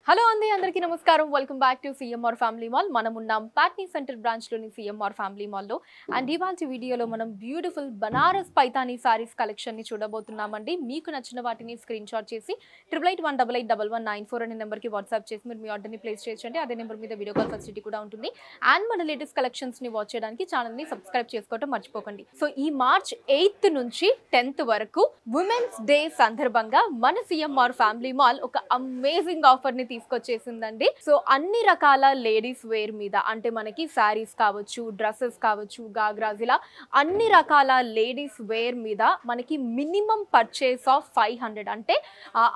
Hello అండి అందరికీ నమస్కారం welcome back to CMR family mall మనం ఉన్నాం పాట్నీ సెంటర్ బ్రాంచ్ లోని సిఎంఆర్ ఫ్యామిలీ మాల్ లో అండ్ ఇవాల్టి వీడియోలో మనం బ్యూటిఫుల్ బనారస్ పైతానీ సారీస్ కలెక్షన్ ని చూడబోతున్నామండి మీకు నచ్చిన వాటిని స్క్రీన్ షాట్ చేసి 8818881194 అనే నెంబర్ కి వాట్సాప్ చేసి మీరు మీ ఆర్డర్ ని ప్లేస్ చేయొచ్చండి అదే నెంబర్ మీద వీడియో కాల్ ఫెసిలిటీ కూడా ఉంటుంది అండ్ మన లేటెస్ట్ కలెక్షన్స్ ని వాచ్ చేయడానికి ఛానల్ ని సబ్స్క్రైబ్ చేసుకోవడం మర్చిపోకండి సో ఈ మార్చ్ 8th నుంచి 10th వరకు ఉమెన్స్ డే సందర్భంగా మన సిఎంఆర్ ఫ్యామిలీ మాల్ ఒక అమేజింగ్ ఆఫర్ ని తీసుకొచ్చేసిందండి సో అన్ని రకాల లేడీస్ వేర్ మీద అంటే మనకి శారీస్ కావచ్చు డ్రెస్సెస్ కావచ్చు గాగ్రాస్ ఇలా అన్ని రకాల లేడీస్ వేర్ మీద మనకి మినిమం పర్చేస్ ఆఫ్ 500 అంటే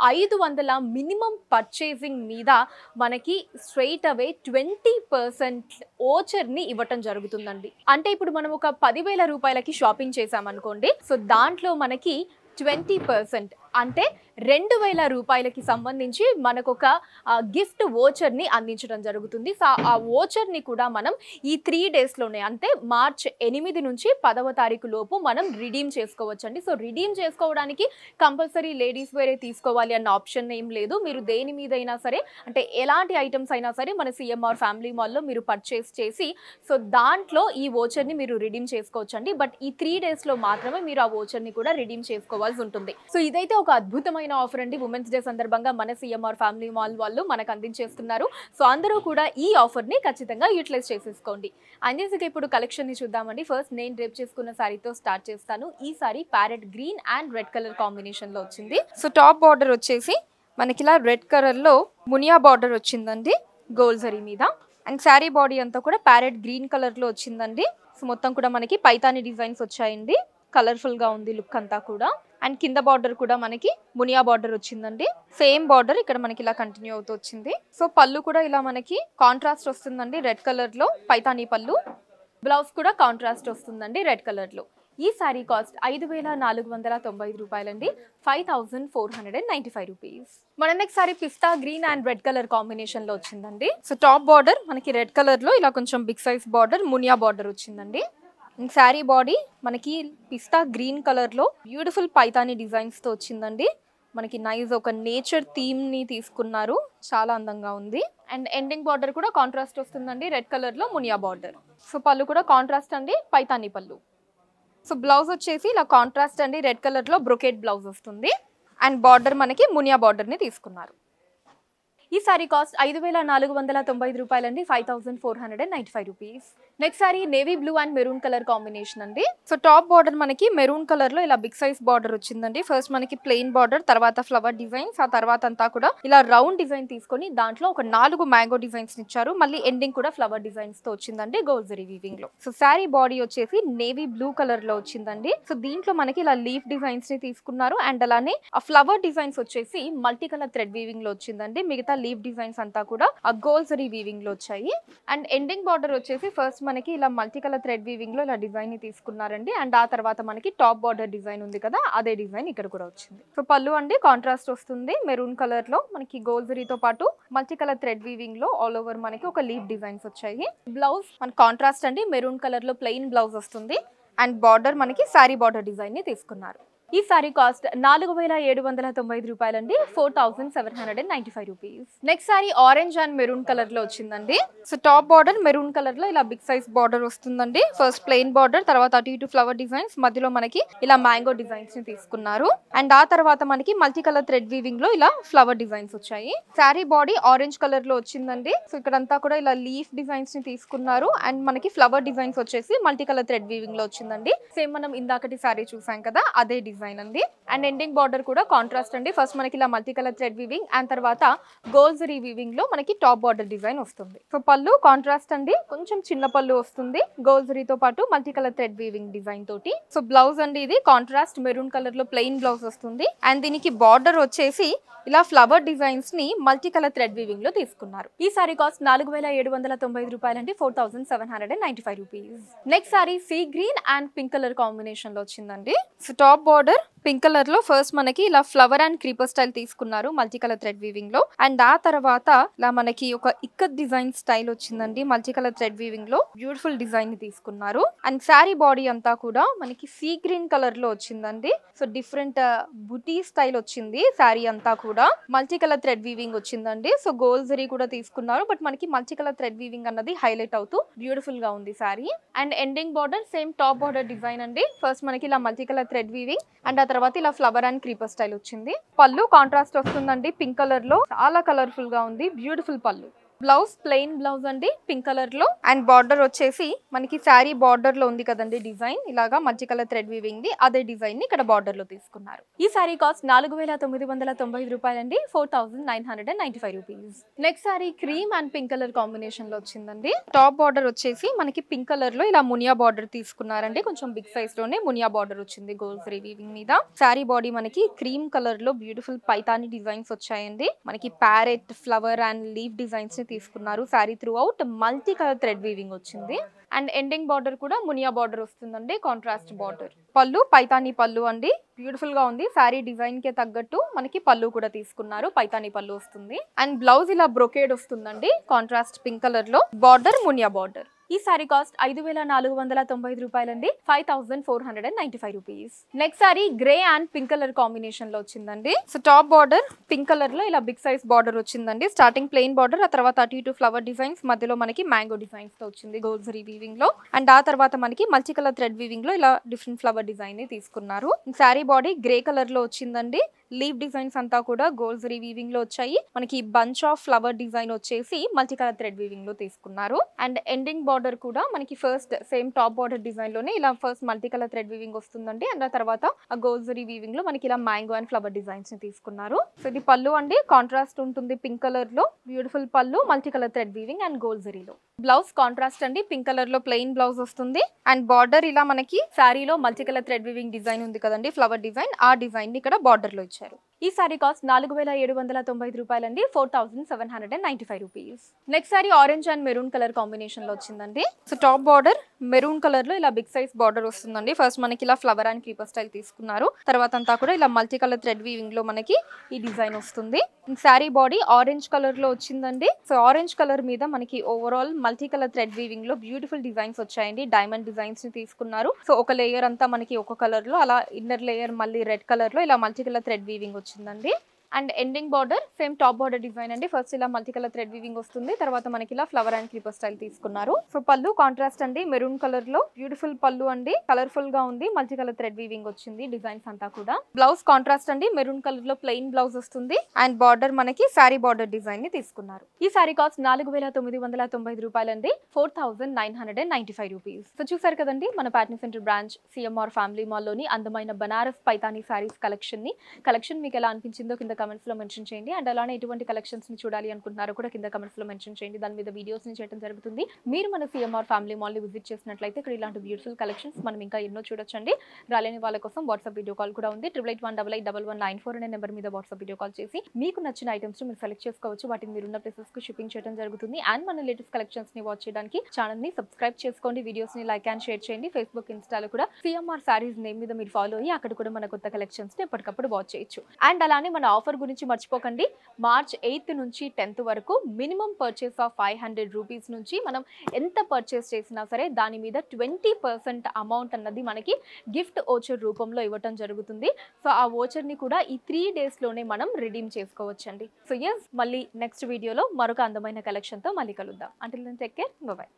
500 మినిమం పర్చేసింగ్ మీద మనకి స్ట్రైట్ అవే 20% ఓచర్ని ఇవ్వటం జరుగుతుందండి అంటే ఇప్పుడు మనం ఒక 10,000 రూపాయలకి షాపింగ్ చేసామనుకోండి సో దాంట్లో మనకి 20% అంటే 2,000 రూపాయలకి సంబంధించి మనకు ఒక గిఫ్ట్ ఓచర్ని అందించడం జరుగుతుంది సో ఆ ఓచర్ని కూడా మనం ఈ 3 డేస్లోనే అంటే మార్చ్ 8 నుంచి 10వ తారీఖు లోపు మనం రిడీమ్ చేసుకోవచ్చండి సో రిడీమ్ చేసుకోవడానికి కంపల్సరీ లేడీస్ వేరే తీసుకోవాలి అన్న ఆప్షన్ ఏం లేదు మీరు దేని మీద అయినా సరే అంటే ఎలాంటి ఐటమ్స్ అయినా సరే మన సిఎంఆర్ ఫ్యామిలీ మాల్లో మీరు పర్చేస్ చేసి సో దాంట్లో ఈ ఓచర్ని మీరు రిడీమ్ చేసుకోవచ్చండి బట్ ఈ 3 డేస్లో మాత్రమే మీరు ఆ ఓచర్ని కూడా రిడీమ్ చేసుకోవాల్సి ఉంటుంది సో ఇదైతే ఒక అద్భుతమైన ఆఫర్ అండి ఉమెన్స్ డే సందర్భంగా మన సిఎంఆర్ ఫ్యామిలీ మాల్ వాళ్ళు మనకు అందించేస్తున్నారు సో అందరూ కూడా ఈ ఆఫర్ని ఖచ్చితంగా యూటిలైజ్ చేసేసుకోండి అంజేసిక ఇప్పుడు కలెక్షన్ని చూద్దామండి ఫస్ట్ నేను డ్రేప్ చేసుకున్న సారీతో స్టార్ట్ చేస్తాను ఈ sorry parrot green and red colour కాంబినేషన్లో వచ్చింది సో టాప్ బార్డర్ వచ్చేసి మనకి ఇలా రెడ్ కలర్లో మునియా బార్డర్ వచ్చిందండి గోల్డ్ జరీ మీద అండ్ శారీ బాడీ అంతా కూడా ప్యారెట్ గ్రీన్ కలర్లో వచ్చిందండి సో మొత్తం కూడా మనకి పైతాని డిజైన్స్ వచ్చాయండి కలర్ఫుల్ గా ఉంది లుక్ అంతా కూడా అండ్ కింద బార్డర్ కూడా మనకి మునియా బార్డర్ వచ్చిందండి సేమ్ బార్డర్ ఇక్కడ మనకి ఇలా కంటిన్యూ అవుతూ వచ్చింది సో పళ్ళు కూడా ఇలా మనకి కాంట్రాస్ట్ వస్తుందండి రెడ్ కలర్ లో పైతానీ పళ్ళు బ్లౌజ్ కూడా కాంట్రాస్ట్ వస్తుందండి రెడ్ కలర్ లో ఈ సారీ కాస్ట్ 5,495 రూపాయలండి 5,495 రూపీస్ మన next sari pista green and red colour combination లో వచ్చిందండి సో టాప్ బార్డర్ మనకి రెడ్ కలర్ లో ఇలా కొంచెం big size border Muniya border వచ్చిందండి శారీ బాడీ మనకి పిస్తా గ్రీన్ కలర్ లో బ్యూటిఫుల్ పైతానీ డిజైన్స్ తో వచ్చిందండి మనకి నైస్ ఒక నేచర్ థీమ్ ని తీసుకున్నారు చాలా అందంగా ఉంది అండ్ ఎండింగ్ బార్డర్ కూడా కాంట్రాస్ట్ వస్తుందండి రెడ్ కలర్ లో మునియా బార్డర్ సో పళ్ళు కూడా కాంట్రాస్ట్ అండి పైతానీ పళ్ళు సో బ్లౌజ్ వచ్చేసి ఇలా కాంట్రాస్ట్ అండి రెడ్ కలర్ లో బ్రొకెట్ బ్లౌజ్ వస్తుంది అండ్ బార్డర్ మనకి మునియా బార్డర్ ని తీసుకున్నారు ఈ సారీ కాస్ట్ 5,495 రూపాయలండి 5,495 rupees next sorry navy blue and maroon colour combination అండి సో టాప్ బార్డర్ మనకి మెరూన్ కలర్ లో ఇలా బిగ్ సైజ్ బార్డర్ వచ్చిందండి ఫస్ట్ మనకి ప్లెయిన్ బార్డర్ తర్వాత ఫ్లవర్ డిజైన్స్ ఆ తర్వాత అంతా కూడా ఇలా రౌండ్ డిజైన్ తీసుకొని దాంట్లో ఒక 4 మ్యాంగో డిజైన్స్ ఇచ్చారు మళ్ళీ ఎండింగ్ కూడా ఫ్లవర్ డిజైన్స్ తో వచ్చిందండి గోల్డ్ జరీ వీవింగ్ లో సో సారీ బాడీ వచ్చేసి నేవీ బ్లూ కలర్ లో వచ్చిందండి సో దీంట్లో మనకి ఇలా లీఫ్ డిజైన్స్ ని తీసుకున్నారు అండ్ అలానే ఆ ఫ్లవర్ డిజైన్స్ వచ్చేసి మల్టీ కలర్ థ్రెడ్ వీవింగ్ లో వచ్చిందండి మిగతా లీఫ్ డిజైన్స్ అంతా కూడా ఆ గోల్డ్ జరీ వీవింగ్ లో వచ్చాయి అండ్ ఎండింగ్ బార్డర్ వచ్చేసి ఫస్ట్ మనకి ఇలా మల్టీ కలర్ థ్రెడ్ వీవింగ్ లో ఇలా డిజైన్ ని తీసుకున్నారండి అండ్ ఆ తర్వాత మనకి టాప్ బార్డర్ డిజైన్ ఉంది కదా అదే డిజైన్ ఇక్కడ కూడా వచ్చింది సో పళ్ళు అండి కాంట్రాస్ట్ వస్తుంది మెరూన్ కలర్ లో మనకి గోల్డ్ జరీతో పాటు మల్టీ కలర్ థ్రెడ్ వీవింగ్ లో ఆల్ ఓవర్ మనకి ఒక లీఫ్ డిజైన్స్ వచ్చాయి బ్లౌజ్ మన కాంట్రాస్ట్ అండి మెరూన్ కలర్ లో ప్లెయిన్ బ్లౌజ్ వస్తుంది అండ్ బార్డర్ మనకి సారీ బార్డర్ డిజైన్ ని తీసుకున్నారు ఈ సారీ కాస్ట్ 4,795 రూపాయలండి 4,795 rupees next sorry orange and maroon colour లో వచ్చిందండి so top border maroon colour లో ఇలా బిగ్ సైజ్ బార్డర్ వస్తుందండి ఫస్ట్ ప్లెయిన్ బార్డర్ తర్వాత అటు ఇటు ఫ్లవర్ డిజైన్స్ మధ్యలో మనకి ఇలా మ్యాంగో డిజైన్స్ ని తీసుకున్నారు అండ్ ఆ తర్వాత మనకి మల్టీ కలర్ థ్రెడ్ వీవింగ్ లో ఇలా ఫ్లవర్ డిజైన్స్ వచ్చాయి సారీ బాడీ ఆరెంజ్ కలర్ లో వచ్చిందండి సో ఇక్కడంతా కూడా ఇలా లీఫ్ డిజైన్స్ ని తీసుకున్నారు అండ్ మనకి ఫ్లవర్ డిజైన్స్ వచ్చేసి మల్టీ కలర్ థ్రెడ్ వీవింగ్ లో వచ్చిందండి సేమ్ మనం ఇందాకటి సారీ చూసాం కదా అదే డిజైన్ అండి అండ్ ఎండింగ్ బార్డర్ కూడా కాంట్రాస్ట్ అండి ఫస్ట్ మనకి ఇలా multi colour thread weaving and తర్వాత గోల్డ్ జరీ వీవింగ్ లో మనకి టాప్ బార్డర్ డిజైన్ వస్తుంది సో పళ్ళు కాంట్రాస్ట్ అండి కొంచెం చిన్న పళ్ళు వస్తుంది గోల్డ్ జరీతో పాటు multi colour thread weaving design తోటి సో బ్లౌజ్ అండి ఇది కాంట్రాస్ట్ మెరూన్ కలర్ లో ప్లెయిన్ బ్లౌజ్ వస్తుంది అండ్ దీనికి బార్డర్ వచ్చేసి ఇలా ఫ్లవర్ డిజైన్స్ ని మల్టీ కలర్ థ్రెడ్ వీవింగ్ లో తీసుకున్నారు ఈ సారీ కాస్ట్ 4,795 రూపాయలండి 4,795 rupees next sorry sea green and pink colour combination లో వచ్చిందండి so top border border pink colour లో ఫస్ట్ మనకి ఇలా ఫ్లవర్ అండ్ క్రీపర్ స్టైల్ తీసుకున్నారు మల్టీ కలర్ థ్రెడ్ వీవింగ్ లో. అండ్ ఆ తర్వాత ఇలా మనకి ఒక ఇక్కత్ డిజైన్ స్టైల్ వచ్చిందండి మల్టీ కలర్ థ్రెడ్ వీవింగ్ లో. బ్యూటిఫుల్ డిజైన్ ని తీసుకున్నారు. అండ్ శారీ బాడీ అంతా కూడా మనకి సీ గ్రీన్ కలర్ లో వచ్చిందండి. సో డిఫరెంట్ బుటీ స్టైల్ వచ్చింది. శారీ అంతా కూడా మల్టీ కలర్ థ్రెడ్ వీవింగ్ వచ్చిందండి. సో గోల్డ్ జరీ కూడా తీసుకున్నారు. బట్ మనకి మల్టీ కలర్ థ్రెడ్ వీవింగ్ అన్నది హైలైట్ అవుతూ బ్యూటిఫుల్ గా ఉంది sari. And ending border same top border design అండి. ఫస్ట్ మనకి ఇలా multi colour thread weaving and ఆ తర్వాత ఇలా ఫ్లవర్ అండ్ క్రీపర్ స్టైల్ వచ్చింది. పళ్ళు కాంట్రాస్ట్ వస్తుందండి పింక్ కలర్ లో. చాలా కలర్ఫుల్ గా ఉంది. బ్యూటిఫుల్ పళ్ళు. బ్లౌజ్ ప్లెయిన్ బ్లౌజ్ అండి పింక్ కలర్ లో. అండ్ బార్డర్ వచ్చేసి మనకి శారీ బార్డర్ లో ఉంది కదండి డిజైన్, ఇలాగా multi colour thread weaving the అదే డిజైన్ ని ఇక్కడ బార్డర్ లో తీసుకున్నారు. ఈ శారీ కాస్ట్ 4995 రూపాయలండి. 4995 rupees. Next sari cream and pink colour combination లో వచ్చిందండి. టాప్ బార్డర్ వచ్చేసి మనకి పింక్ కలర్ లో ఇలా మునియా బార్డర్ తీసుకున్నారండి. కొంచెం బిగ్ సైజ్ లోనే మునియా బార్డర్ వచ్చింది గోల్డ్ జరీ వీవింగ్ మీద. శారీ బాడీ మనకి క్రీమ్ కలర్ లో బ్యూటిఫుల్ పైతాని డిజైన్స్ వచ్చాయండి. మనకి parrot flower and leaf designs ని తీసుకున్నారు. Sari through out multi colour thread weaving వచ్చింది. అండ్ ఎండింగ్ బార్డర్ కూడా మునియా బార్డర్ వస్తుందండి, కాంట్రాస్ట్ బార్డర్. పళ్ళు పైతాని పళ్ళు అండి. బ్యూటిఫుల్ గా ఉంది. శారీ డిజైన్ కి తగ్గట్టు మనకి పళ్ళు కూడా తీసుకున్నారు. పైతాని పళ్ళు వస్తుంది. అండ్ బ్లౌజ్ ఇలా బ్రొకేడ్ వస్తుందండి కాంట్రాస్ట్ పింక్ కలర్ లో. Border Muniya border. ఈ సారీ కాస్ట్ 5495 రూపాయలండి. 5495 rupees. Next sorry grey and pink colour combination లో వచ్చిందండి. So top border pink colour లో ఇలా బిగ్ సైజ్ బార్డర్ వచ్చిందండి. స్టార్టింగ్ ప్లెయిన్ బార్డర్, ఆ తర్వాత అటు ఇటు ఫ్లవర్ డిజైన్స్, మధ్యలో మనకి మ్యాంగో డిజైన్స్ తో వచ్చింది గోల్డ్ జరీ వీవింగ్ లో. అండ్ ఆ తర్వాత మనకి మల్టీ కలర్ థ్రెడ్ వీవింగ్ లో ఇలా డిఫరెంట్ ఫ్లవర్ డిజైన్ ని తీసుకున్నారు. శారీ బాడీ గ్రే కలర్ లో వచ్చిందండి. లీవ్ డిజైన్స్ అంతా కూడా గోల్డ్ జరీ వీవింగ్ లో వచ్చాయి. మనకి బంచ్ ఆఫ్ ఫ్లవర్ డిజైన్ వచ్చేసి మల్టీ కలర్ థ్రెడ్ వీవింగ్ లో తీసుకున్నారు. అండ్ ఎండింగ్ బార్డర్ కూడా మనకి first same top border design లోనే ఇలా first multi colour thread weaving వస్తుందండి. అండ్ ఆ తర్వాత ఆ గోల్డ్ జరీ వీవింగ్ లో మనకి ఇలా మ్యాంగో అండ్ ఫ్లవర్ డిజైన్స్ ని తీసుకున్నారు. సో ఇది పళ్ళు అండి, కాంట్రాస్ట్ ఉంటుంది పింక్ కలర్ లో. బ్యూటిఫుల్ పళ్ళు multi colour thread weaving and gold జరీలో. బ్లౌజ్ కాంట్రాస్ట్ అండి పింక్ కలర్ లో ప్లెయిన్ బ్లౌజ్ వస్తుంది. అండ్ బార్డర్ ఇలా మనకి శారీలో multi colour thread weaving design ఉంది కదండి, ఫ్లవర్ డిజైన్, ఆ డిజైన్ ని ఇక్కడ బార్డర్ లో ఇచ్చారు. ఈ సారీ కాస్ట్ 4795 రూపాయలండి. 4795 rupees. Next sorry orange and maroon colour combination లో వచ్చిందండి. So top border maroon colour లో ఇలా బిగ్ సైజ్ బార్డర్ వస్తుందండి. ఫస్ట్ మనకి ఇలా ఫ్లవర్ అండ్ క్రీపర్ స్టైల్ తీసుకున్నారు. తర్వాత అంతా కూడా ఇలా మల్టీ కలర్ థ్రెడ్ వీవింగ్ లో మనకి ఈ డిజైన్ వస్తుంది. శారీ బాడీ ఆరెంజ్ కలర్ లో వచ్చిందండి. సో ఆరెంజ్ కలర్ మీద మనకి overall multi colour thread weaving లో బ్యూటిఫుల్ డిజైన్స్ వచ్చాయండి. డైమండ్ డిజైన్స్ ని తీసుకున్నారు. సో ఒక లేయర్ అంతా మనకి ఒక కలర్ లో, అలా ఇన్నర్ లేయర్ మళ్ళీ రెడ్ కలర్ లో ఇలా మల్టీ కలర్ థ్రెడ్ వీవింగ్ వచ్చిందండి. And ending border same top border design అండి. ఫస్ట్ ఇలా మల్టీ కలర్ థ్రెడ్ వీవింగ్ వస్తుంది. తర్వాత మనకి ఇలా ఫ్లవర్ అండ్ క్రీపర్ స్టైల్ తీసుకున్నారు. సో పళ్ళు కాంట్రాస్ట్ అండి మెరూన్ కలర్ లో. బ్యూటిఫుల్ పళ్ళు అండి, కలర్ఫుల్ గా ఉంది. మల్టీ కలర్ థ్రెడ్ వీవింగ్ వచ్చింది డిజైన్స్ అంతా కూడా. బ్లౌజ్ కాంట్రాస్ట్ అండి మెరూన్ కలర్ లో ప్లెయిన్ బ్లౌజ్ వస్తుంది. అండ్ బార్డర్ మనకి శారీ బార్డర్ డిజైన్ ని తీసుకున్నారు. ఈ శారీ కాస్ట్ 4995 రూపాయలండి. 4995 రూపీస్. సో చూసారు కదండి మన Patny centre branch CMR family mall లోని అందమైన బనారస్ పైతానీ సారీస్ కలెక్షన్ మీకు ఎలా అనిపించిందో కింద కమెంట్స్ లో మెన్షన్ చేయండి. అండ్ అలానే ఎటువంటి కలెక్షన్స్ ని చూడాలి అనుకుంటున్నారో కూడా కింద కమెంట్స్ లో మెన్షన్ చేయండి. దాని మీద వీడియోస్ ని చేయడం జరుగుతుంది. మీరు మన సిఎంఆర్ ఫ్యామిలీ మాల్ ని విజిట్ చేసినట్లయితే ఇక్కడ ఇలాంటి బ్యూటిఫుల్ కలెక్షన్స్ మనం ఇంకా ఎన్నో చూడొచ్చండి. రాలేని వాళ్ళ కోసం వాట్సాప్ వీడియో కాల్ కూడా ఉంది. 8881881194 అనే నెంబర్ మీద వాట్సాప్ వీడియో కాల్ చేసి మీకు నచ్చిన ఐటమ్స్ మీరు సెలెక్ట్ చేసుకోవచ్చు. వాటిని మీరు ఉన్న ప్లేసెస్ కు షిప్పింగ్ చేయడం జరుగుతుంది. అండ్ మన లేటెస్ట్ కలెక్షన్స్ ని వాచ్ చేయడానికి ఛానల్ ని సబ్స్క్రైబ్ చేసుకోండి. వీడియోస్ ని లైక్ అండ్ షేర్ చేయండి. ఫేస్బుక్ ఇన్స్టాలో కూడా సిఎంఆర్ సారీస్ నేమ్ మీద మీరు ఫాలో అయ్యి అక్కడ కూడా మన కొత్త కలెక్షన్స్ ని ఎప్పటికప్పుడు వాచ్ చేయొచ్చు. అండ్ అలానే మన ఆఫర్ గురించి మర్చిపోకండి. మార్చ్ 8 నుంచి 10th వరకు మినిమం పర్చేస్ ఆఫ్ 500 రూపీస్ నుంచి మనం ఎంత పర్చేస్ చేసినా సరే దాని మీద 20% అమౌంట్ అన్నది మనకి గిఫ్ట్ ఓచర్ రూపంలో ఇవ్వటం జరుగుతుంది. సో ఆ ఓచర్ ని కూడా ఈ 3 days లోనే మనం రిడీమ్ చేసుకోవచ్చండి. సో మళ్ళీ నెక్స్ట్ వీడియోలో మరొక అందమైన కలెక్షన్ తో మళ్ళీ కలుద్దాం. Until then take care, bye by.